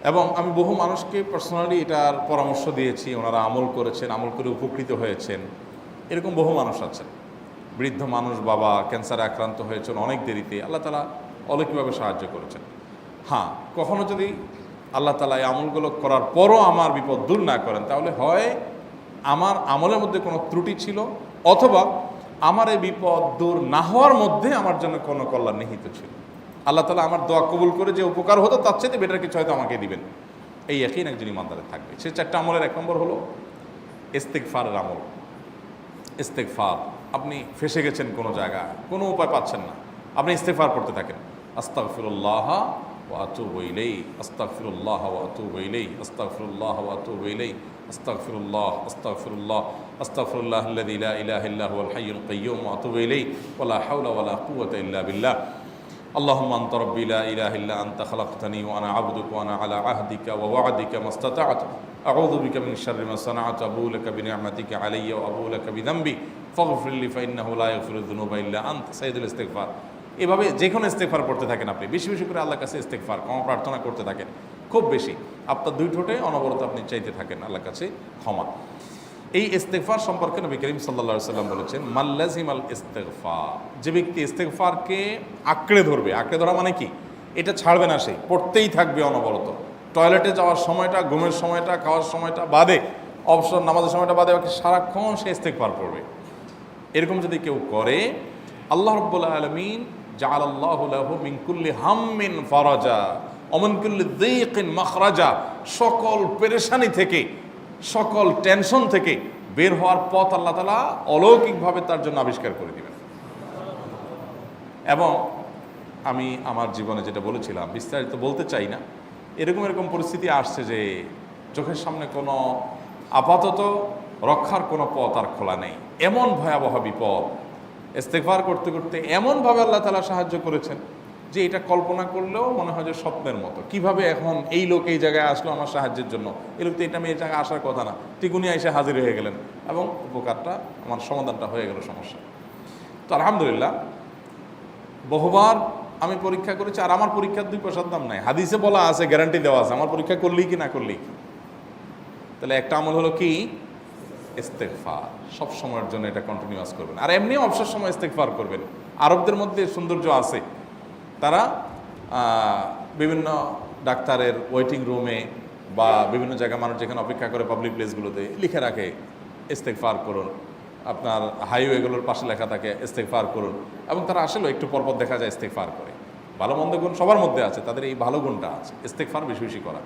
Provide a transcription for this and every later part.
এবং আমি বহু মানুষকে পার্সোনালি এটার পরামর্শ দিয়েছি, ওনারা আমল করেছেন, আমল করে উপকৃত হয়েছেন। এরকম বহু মানুষ আছেন। বৃদ্ধ মানুষ, বাবা ক্যান্সারে আক্রান্ত হয়েছেন অনেক দেরিতে, আল্লাহ তাআলা অলৌকিকভাবে সাহায্য করেছেন। হ্যাঁ, কখনো যদি আল্লাহ তাআলা এই আমলগুলো করার পরও আমার বিপদ দূর না করেন, তাহলে হয় আমার আমলের মধ্যে কোনো ত্রুটি ছিল, অথবা আমার এই বিপদ দূর না হওয়ার মধ্যে আমার জন্য কোনো কল্যাণ নিহিত ছিল। আল্লাহ তাআলা আমার দোয়া কবুল করে যে উপকার হতো তার চাইতে বেটার কিছু হয়তো আমাকে দিবেন, এই ইয়াকিন একজন ইমানদারের থাকবে। সে 4টা আমলের 1 নম্বর হলো ইস্তেগফারের আমল। ইস্তেগফার, আপনি ফেসে গেছেন কোনো জায়গায়, কোনো উপায় পাচ্ছেন না, আপনি ইস্তেগফার করতে থাকেন। আস্তাগফিরুল্লাহ ওয়া আতুবু ইলাইহি, আস্তাগফিরুল্লাহ ওয়া আতুবু ইলাইহি, আস্তাগফিরুল্লাহ ওয়া আতুবু ইলাইহি, আস্তাগফিরুল্লাহ, আস্তাগফিরুল্লাহ, আস্তাগফিরুল্লাহাল্লাযী লা ইলাহা ইল্লা হুয়াল হাইয়ুল কাইয়্যুম ওয়া আতুবু ইলাইহি ওয়া লা হাওলা ওয়া লা কুওয়াতা ইল্লা বিল্লাহ। اللهم أنت ربي لا إله إلا أنت خلقتني وأنا عبدك وأنا على عهدك ووعدك ما استطعت أعوذ بك من شر ما صنعت أبوء لك بنعمتك علي وأبوء لك بذنبي فاغفر لي فإنه لا يغفر الذنوب إلا أنت سيد الاستغفار। এভাবে যে কোনো ইস্তেগফার করতে থাকেন, আপনি বেশি বেশি করে আল্লাহর কাছে ইস্তেগফার ক্ষমা প্রার্থনা করতে থাকেন, খুব বেশি। আপনার 2 ঠোঁটে অনবরত আপনি চাইতে থাকেন আল্লাহর কাছে ক্ষমা। এই ইস্তেগফার সম্পর্কে নবী করিম সাল্লাল্লাহু আলাইহি ওয়াসাল্লাম বলেছেন, মাল্লাজিমাল ইস্তেগফার, যে ব্যক্তি ইস্তেগফারকে আঁকড়ে ধরবে, আঁকড়ে ধরা মানে কি, এটা ছাড়বে না, সে পড়তেই থাকবে অনবরত। টয়লেটে যাওয়ার সময়টা, ঘুমের সময়টা, খাওয়ার সময়টা বাদে, অবসর নামাজের সময়টা বাদে বাকি সারাক্ষণ সে ইস্তেগফার পড়বে। এরকম যদি কেউ করে, আল্লাহ রাব্বুল আলামিন জাআলাল্লাহু লাহু মিন কুল্লি হাম্মিন ফারাজা ওয়া মিন কুল্লি যায়কিন মাখরাজা, সকল পেরেশানি থেকে, সকল টেনশন থেকে বের হওয়ার পথ আল্লাহ তাআলা অলৌকিকভাবে তার জন্য আবিষ্কার করে দিবেন। এবং আমি আমার জীবনে যেটা বলেছিলাম, বিস্তারিত বলতে চাই না, এরকম পরিস্থিতি আসছে যে চোখের সামনে কোনো আপাতত রক্ষার কোনো পথ আর খোলা নেই, এমন ভয়াবহ বিপদ। ইস্তেগফার করতে করতে এমনভাবে আল্লাহ তাআলা সাহায্য করেছেন যে এটা কল্পনা করলেও মনে হয় যে স্বপ্নের মতো। কিভাবে এখন এই লোক এই জায়গায় আসলো আমার সাহায্যের জন্য, এই লোক তো এটা আমি এই জায়গায় আসার কথা না, টিকুনি এসে হাজির হয়ে গেলেন এবং উপকারটা, আমার সমাধানটা হয়ে গেল সমস্যা। তো আলহামদুলিল্লাহ, বহুবার আমি পরীক্ষা করেছি, আর আমার পরীক্ষার 2 পয়সার দাম নাই। হাদিসে বলা আছে, গ্যারান্টি দেওয়া আছে, আমার পরীক্ষা করলেই কি না করলেই কি। তাহলে একটা আমল হলো কি, ইস্তেগফার। সব সময়ের জন্য এটা কন্টিনিউয়াস করবেন, আর এমনিও অবসর সময় ইস্তেগফার করবেন। আরবদের মধ্যে সৌন্দর্য আছে, তারা বিভিন্ন ডাক্তারের ওয়েটিং রুমে বা বিভিন্ন জায়গায় মানুষ যেখানে অপেক্ষা করে পাবলিক প্লেসগুলোতে লিখে রাখে ইস্তেগফার করুন, আপনার হাইওয়েগুলোর পাশে লেখা থাকে ইস্তেগফার করুন, এবং তারা আসলে একটু পরপর দেখা যায় ইস্তেগফার করে। ভালো মন্দ গুণ সবার মধ্যে আছে, তাদের এই ভালো গুণটা আছে, ইস্তেগফার বেশি বেশি করা।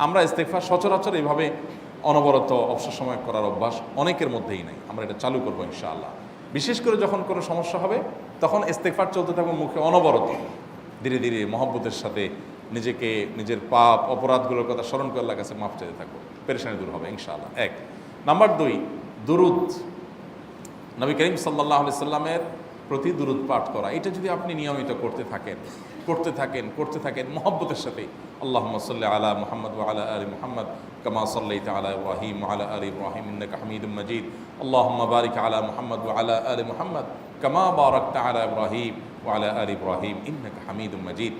আমরা ইস্তেগফার সচরাচর এইভাবে অনবরত অবসর সময় করার অভ্যাস অনেকের মধ্যেই নাই। আমরা এটা চালু করবো ইনশাআল্লাহ। বিশেষ করে যখন কোনো সমস্যা হবে তখন ইস্তেগফার চলতে থাকবে মুখে অনবরত, ধীরে ধীরে মহব্বতের সাথে নিজেকে, নিজের পাপ অপরাধগুলোর কথা স্মরণ করে আল্লাহর কাছে মাফ চাইতে থাকবো, পেরেশানি দূর হবে ইনশাআল্লাহ। 1 নাম্বার 2, দুরুদ। নবী করিম সাল্লাল্লাহু আলাইহি সাল্লামের প্রতি দুরুদ পাঠ করা, এটা যদি আপনি নিয়মিত করতে থাকেন মহব্বতের সাথে, আল্লাহুম্মা সাল্লি আলা মুহাম্মদ ওয়া আলা আলি মুহাম্মদ কামা সাল্লাইতা আলা ইব্রাহিম ওয়া আলা আলি ইব্রাহিম ইন্নাকা হামিদুম মাজিদ, আল্লাহুম্মা বারিক আলা মুহাম্মদ ওয়া আলা আলি মুহাম্মদ কামা বারাকতা আলা ইব্রাহিম ওয়া আলা আলি ইব্রাহিম ইন্নাকা হামিদুম মাজিদ।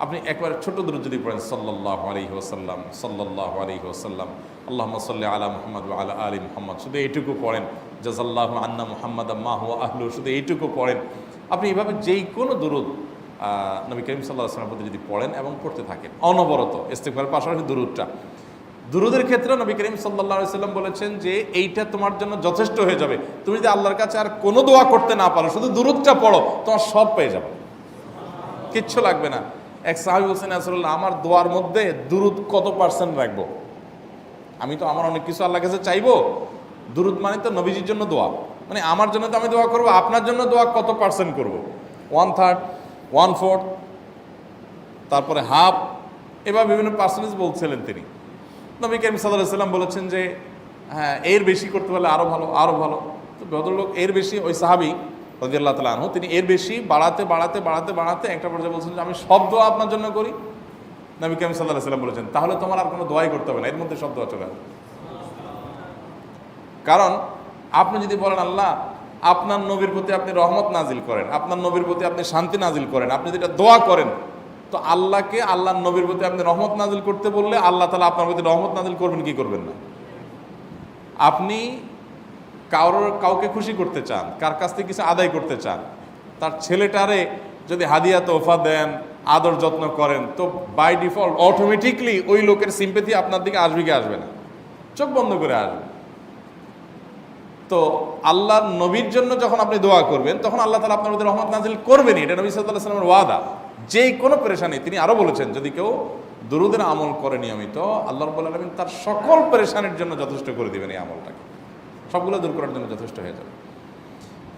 আপনি একবার ছোট দুরূদ যদি পড়েন, সাল্লাল্লাহু আলাইহি ওয়াসাল্লাম, সাল্লাল্লাহু আলাইহি ওয়াসাল্লাম, আল্লাহুম্মা সাল্লি আলা মুহাম্মদ ওয়া আলা আলি মুহাম্মদ, শুধু এইটুকু পড়েন। জাযাল্লাহু আন্না মুহাম্মাদাম মা হুয়া আহলু, শুধু এইটুকু পড়েন। আপনি এইভাবে যেই কোনো দুরূদ নবী করিম সাল্লাল্লাহু আলাইহি ওয়াসাল্লামের প্রতি যদি পড়েন এবং পড়তে থাকেন অনবরত, ইস্তেগফারের পাশাপাশি দুরূদের ক্ষেত্রে নবী করিম সাল্লাল্লাহু আলাইহি ওয়াসাল্লাম বলেছেন যে এইটা তোমার জন্য যথেষ্ট হয়ে যাবে। তুমি যদি আল্লাহর কাছে আর কোনো দোয়া করতে না পারো, শুধু দুরূদটা পড়ো, তোমার সব পেয়ে যাবে, কিচ্ছু লাগবে না। এক সাহাবী বলছেন, রাসূলুল্লাহ, আমার দোয়ার মধ্যে দুরূদ কত পার্সেন্ট রাখবো? আমি তো আমার অনেক কিছু আল্লাহর কাছে চাইবো, দুরূদ মানে তো নবীজির জন্য দোয়া, মানে আমার জন্য তো আমি দোয়া করবো, আপনার জন্য দোয়া কত পার্সেন্ট করবো? 1/3, 1/4, তারপরে হাফ, এবার বিভিন্ন পার্সেন্টেজ বলছিলেন তিনি। নবী করিম সাল্লাল্লাহু আলাইহি ওয়াসাল্লাম বলেছেন যে হ্যাঁ, এর বেশি করতে পারলে আরও ভালো, আরও ভালো। তো ভদ্রলোক এর বেশি, ওই সাহাবী রাদিয়াল্লাহু তাআলা আনহু, তিনি এর বেশি বাড়াতে একটা পর্যায়ে বলছেন যে আমি সব দোয়া আপনার জন্য করি। নবী করিম সাল্লাল্লাহু আলাইহি ওয়াসাল্লাম বলেছেন তাহলে তোমার আর কোনো দোয়াই করতে হবে না, এর মধ্যে সব দোয়া চলে আসবে। কারণ আপনি যদি বলেন আল্লাহ আপনার নবীর প্রতি আপনি রহমত নাজিল করেন, আপনার নবীর প্রতি আপনি শান্তি নাজিল করেন, আপনি যেটা দোয়া করেন, তো আল্লাহকে আল্লাহর নবীর প্রতি আপনি রহমত নাজিল করতে বললে আল্লাহ তাআলা আপনার প্রতি রহমত নাজিল করবেন কি করবেন না? আপনি কাউকে খুশি করতে চান, কার কাছ থেকে কিছু আদায় করতে চান, তার ছেলেটারে যদি হাদিয়া তোহফা দেন, আদর যত্ন করেন, তো বাই ডিফল্ট অটোমেটিকলি ওই লোকের সিম্পেথি আপনার দিকে আসবে কি আসবে না? চোখ বন্ধ করে আসবে। তো আল্লাহর নবীর জন্য যখন আপনি দোয়া করবেন তখন আল্লাহ তাআলা আপনার প্রতি রহমত নাজিল করবেনই, এটা নবী সাল্লাল্লাহু আলাইহি ওয়াসাল্লামের ওয়াদা। যে কোনো পেরেশানি, তিনি আরো বলেছেন যদি কেউ দুরূদের আমল করে নিয়মিত, আল্লাহ রাব্বুল আলামিন তার সকল পেরেশানির জন্য যথেষ্ট করে দিবেন। এই আমলটাকে সবগুলো দূর করার জন্য যথেষ্ট হয়ে যাবে।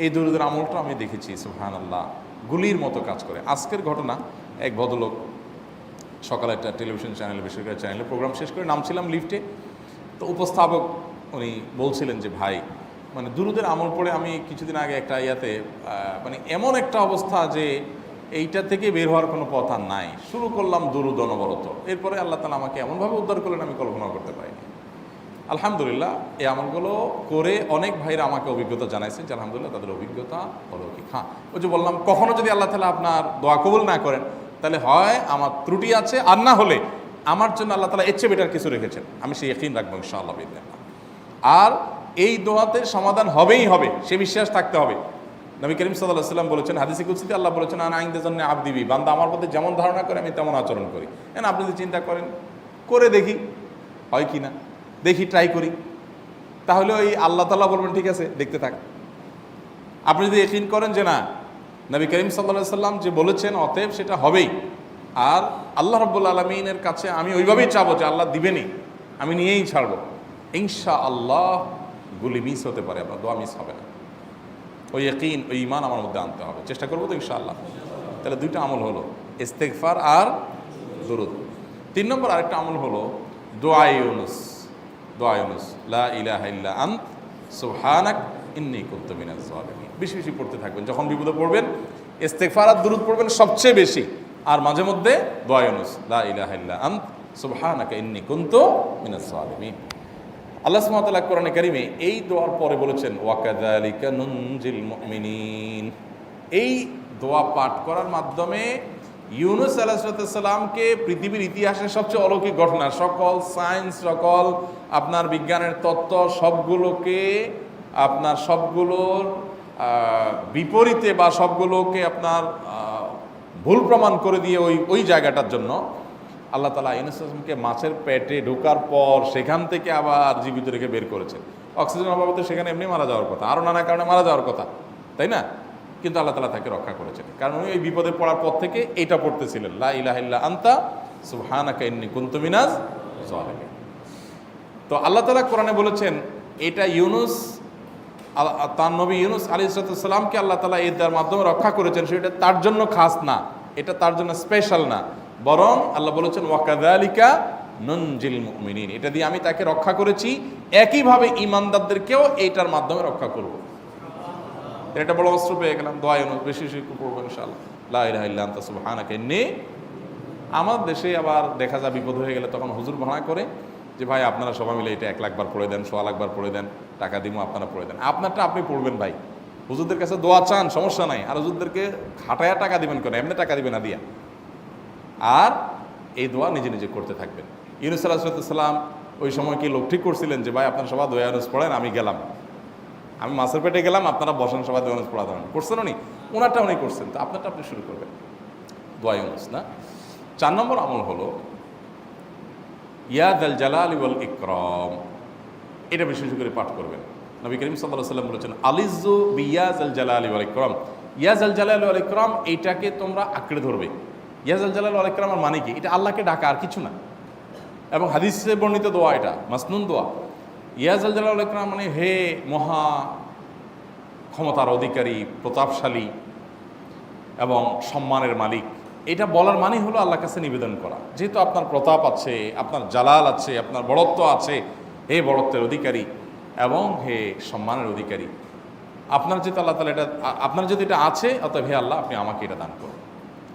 এই দুরূদের আমলটা আমি দেখেছি সুবহানাল্লাহ গুলির মতো কাজ করে। আজকের ঘটনা, এক ভদ্রলোক সকালে একটা টেলিভিশন চ্যানেলে, বেসরকারি চ্যানেলে প্রোগ্রাম শেষ করে নামছিলাম লিফটে, তো উপস্থাপক উনি বলছিলেন যে ভাই, মানে দুরূদের আমল পড়ে আমি কিছুদিন আগে একটা ইয়াতে মানে এমন একটা অবস্থা যে এইটা থেকে বের হওয়ার কোনো পথ আর নাই, শুরু করলাম দুরূদ অনবরত, এরপরে আল্লাহ তাআলা আমাকে এমনভাবে উদ্ধার করলেন আমি কল্পনা করতে পারিনি। আলহামদুলিল্লাহ এই আমলগুলো করে অনেক ভাইরা আমাকে অভিজ্ঞতা জানাইছেন যে আলহামদুলিল্লাহ তাদের অভিজ্ঞতা অলৌকিক। হ্যাঁ, ওই যে বললাম কখনো যদি আল্লাহ তাআলা আপনার দোয়া কবুল না করেন তাহলে হয় আমার ত্রুটি আছে, আর না হলে আমার জন্য আল্লাহ তাআলা এর চেয়ে বেটার কিছু রেখেছেন, আমি সেই ইয়াকিন রাখবো ইনশাআল্লাহ বিইذنিল্লাহ। আর এই দোয়াতে সমাধান হবেই হবে, সে বিশ্বাস থাকতে হবে। নবী করিম সাল্লাল্লাহু আলাইহি ওয়াসাল্লাম বলেছেন, হাদিসে কুদসিতে আল্লাহ বলেছেন, আনা ইনদা যান্নি আবদি বি, বান্দা আমার প্রতি যেমন ধারণা করে আমি তেমন আচরণ করি। এখন আপনি যদি চিন্তা করেন করে দেখি হয় কি না, দেখি ট্রাই করি, তাহলে ওই আল্লাহ তাআলা বলবেন ঠিক আছে দেখতে থাক। আপনি যদি ইয়াকিন করেন যে না নবী করিম সাল্লাল্লাহু আলাইহি ওয়াসাল্লাম যে বলেছেন অতএব সেটা হবেই, আর আল্লাহ রাব্বুল আলামিনের কাছে আমি ওইভাবেই চাবো যে আল্লাহ দিবেনই, আমি নিয়েই ছাড়বো, ইনশাআল্লাহ গুলি মিস হতে পারে, আপনার দোয়া মিস হবে না। ওই ইয়াকিন, ওই ঈমান আমার মধ্যে আনতে হবে, চেষ্টা করবো তো ইনশাআল্লাহ। তাহলে দুইটা আমল হলো, ইস্তেগফার আর দুরূদ। 3 নম্বর আরেকটা আমল হলো দোয়া ইউনুস। দোয়া ইউনুস, লা ইলাহা ইল্লা আনত সুবহানাক ইন্নী কুনতু মিনাজ জালিমিন। বেশি বেশি পড়তে থাকবেন, যখন বিপদে পড়বেন ইস্তেগফার আর দুরূদ পড়বেন সবচেয়ে বেশি, আর মাঝে মধ্যে দোয়া ইউনুস, লা ইলাহা ইল্লা আনত সুবহানাকা ইন্নী কুনতু মিনাজ জালিমিন। আল্লাহ সুবহানাহু ওয়া তাআলা কোরআনে কারিমে এই দোয়ার পরে বলেছেন ওয়াকাযালিকা নুনজিল মুমিনিন। এই দোয়া পাঠ করার মাধ্যমে ইউনুস আলাইহিস সালামকে পৃথিবীর ইতিহাসের সবচেয়ে অলৌকিক ঘটনা, সকল সায়েন্স, সকল আপনার বিজ্ঞানের তত্ত্ব সবগুলোকে আপনার সবগুলোর বিপরীতে বা সবগুলোকে আপনার ভুল প্রমাণ করে দিয়ে ওই জায়গাটার জন্য আল্লাহ তাআলা ইউনুস আলাইহিসকে মাছের পেটে ঢোকার পর সেখান থেকে আবার জীবিত রেখে বের করেছেন। অক্সিজেন অভাবে তো সেখানে এমনি মারা যাওয়ার কথা, আরও নানা কারণে মারা যাওয়ার কথা, তাই না? কিন্তু আল্লাহ তাআলা তাকে রক্ষা করেছেন, কারণ উনি এই বিপদে পড়ার পর থেকে এইটা পড়তেছিলেন, লা ইলাহা ইল্লা আনতা সুবহানাকা ইন্নী কুনতু মিনাজ জালিমিন। তো আল্লাহ তাআলা কোরআনে বলেছেন এটা ইউনুস, তার নবী ইউনুস আলাইহিস সালামকে আল্লাহ তাআলা এর মাধ্যমে রক্ষা করেছেন, সেটা তার জন্য খাস না, এটা তার জন্য স্পেশাল না, বরং আল্লাহ বলেছেন ওয়াকাযালিকা নুনজিল মুমিনিন, এটা দিয়ে আমি তাকে রক্ষা করেছি, একইভাবে ঈমানদারদেরকেও এইটার মাধ্যমে রক্ষা করব। এটা বড় অস্ত্র পেয়ে গেলাম। দোয়া ইউনুস বেশি বেশি পড়বো ইনশাআল্লাহ, লা ইলাহা ইল্লা আনতা সুবহানাকা ইন্নী। আমার দেশে আবার দেখা যায় বিপদ হয়ে গেলে তখন হুজুর ভাড়া করে যে ভাই আপনারা সবাই মিলে এটা 1 লাখ বার পড়ে দেন, 1.25 লাখ বার পড়ে দেন, টাকা দিব আপনারা পড়ে দেন। আপনারটা আপনি পড়বেন ভাই, হুজুরদের কাছে দোয়া চান সমস্যা নাই, আর হুজুরদেরকে খাটায়া টাকা দিবেন কেন, এমনি টাকা দিবেন না দিয়া। আর এই দোয়া নিজে নিজে করতে থাকবেন। ইউনুস আলাইহিস সালাম ওই সময় কি লোক ঠিক করছিলেন যে ভাই আপনারা সবাই দোয়া ইউনুস পড়েন, আমি গেলাম, আমি মাছের পেটে গেলাম, আপনারা বসেন সবাই দোয়া ইউনুস পড়া দেন, করছেন উনি? ওনারটা উনি করছেন, তো আপনারটা আপনি শুরু করবেন দোয়া ইউনুস না। 4 নম্বর আমল হলো ইয়া যাল জালালি ওয়াল ইকরাম, এটা বিশেষ করে পাঠ করবেন। নবী করিম সাল্লাল্লাহু আলাইহি ওয়াসাল্লাম বলেছেন আলিযু বিয়া যাল জালালি ওয়াল ইকরাম, ইয়া যাল জালালি ওয়াল ইকরাম, এইটাকে তোমরা আঁকড়ে ধরবে। ইয়া যাল জালালি ওয়াল ইকরামের মানে কি? এটা আল্লাহকে ডাকা, আর কিছু না, এবং হাদিসে বর্ণিত দোয়া, এটা মাসনুন দোয়া। ইয়া যাল জালালি ওয়াল ইকরাম মানে হে মহা ক্ষমতার অধিকারী, প্রতাপশালী এবং সম্মানের মালিক, এটা বলার মানে হলো আল্লাহর কাছে নিবেদন করা, যেহেতু আপনার প্রতাপ আছে, আপনার জালাল আছে, আপনার বড়ত্ব আছে, হে বড়ত্বের অধিকারী এবং হে সম্মানের অধিকারী, আপনার যেহেতু আল্লাহ তাআলা এটা, আপনার যদি এটা আছে, অতএব হে আল্লাহ আপনি আমাকে এটা দান করুন,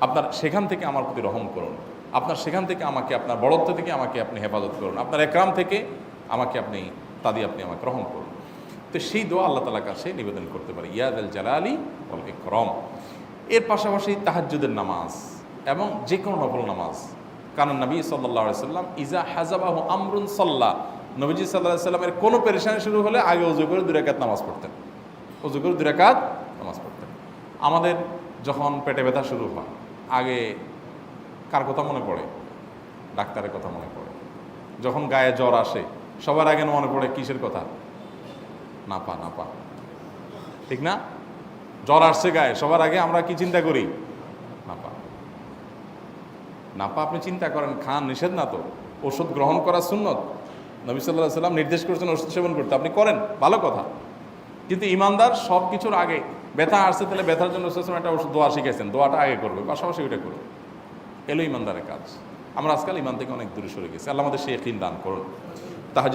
আপনার সেখান থেকে আমার প্রতি রহম করুন, আপনার সেখান থেকে আমাকে, আপনার বড়ত্ব থেকে আমাকে আপনি হেফাজত করুন, আপনার একরাম থেকে আমাকে আপনি, তা দিয়ে আপনি আমাকে রহম করুন। তো সেই দোয়া আল্লাহ তাআলার কাছে নিবেদন করতে পারি, ইয়া যাল জালালি ওয়াল ইকরাম। এর পাশাপাশি তাহাজ্জুদের নামাজ, এবং যে কোনো নফল নামাজ। কারণ নবী সাল্লাল্লাহু আলাইহি সাল্লাম ইজা হাজাবাহু আমরুন সাল্লাহ, নবীজি সাল্লাল্লাহু আলাইহি সাল্লামের কোনো পেরেশানি শুরু হলে আগে ওযু করে 2 রাকাত নামাজ পড়তেন, ওযু করে 2 রাকাত নামাজ পড়তেন। আমাদের যখন পেটে ব্যথা শুরু হয় আগে কার কথা মনে পড়ে? ডাক্তারের কথা মনে পড়ে। যখন গায়ে জ্বর আসে সবার আগে মনে পড়ে কিসের কথা? নাপা, নাপা, ঠিক না? জ্বর আসছে গায়ে, সবার আগে আমরা কি চিন্তা করি? নাপা। নাপা আপনি চিন্তা করেন, খান, নিষেধ না তো, ওষুধ গ্রহণ করা সুন্নত। নবী সাল্লাল্লাহু আলাইহি সাল্লাম নির্দেশ করেছেন ওষুধ সেবন করতে, আপনি করেন, ভালো কথা। কিন্তু ইমানদার সব কিছুর আগে ব্যথা আসছে, তাহলে ব্যথার জন্য একটা ওষুধ দোয়া শিখেছেন, দোয়াটা আগে করবে, পাশাপাশি ওইটা করবে। এলো ইমানদারের কাজ। আমরা আজকাল ইমান থেকে অনেক দূরে সরে গেছি। আল্লাহ আমাদের সেই ইয়াকিন দান করুন। তাহাজ্জুদ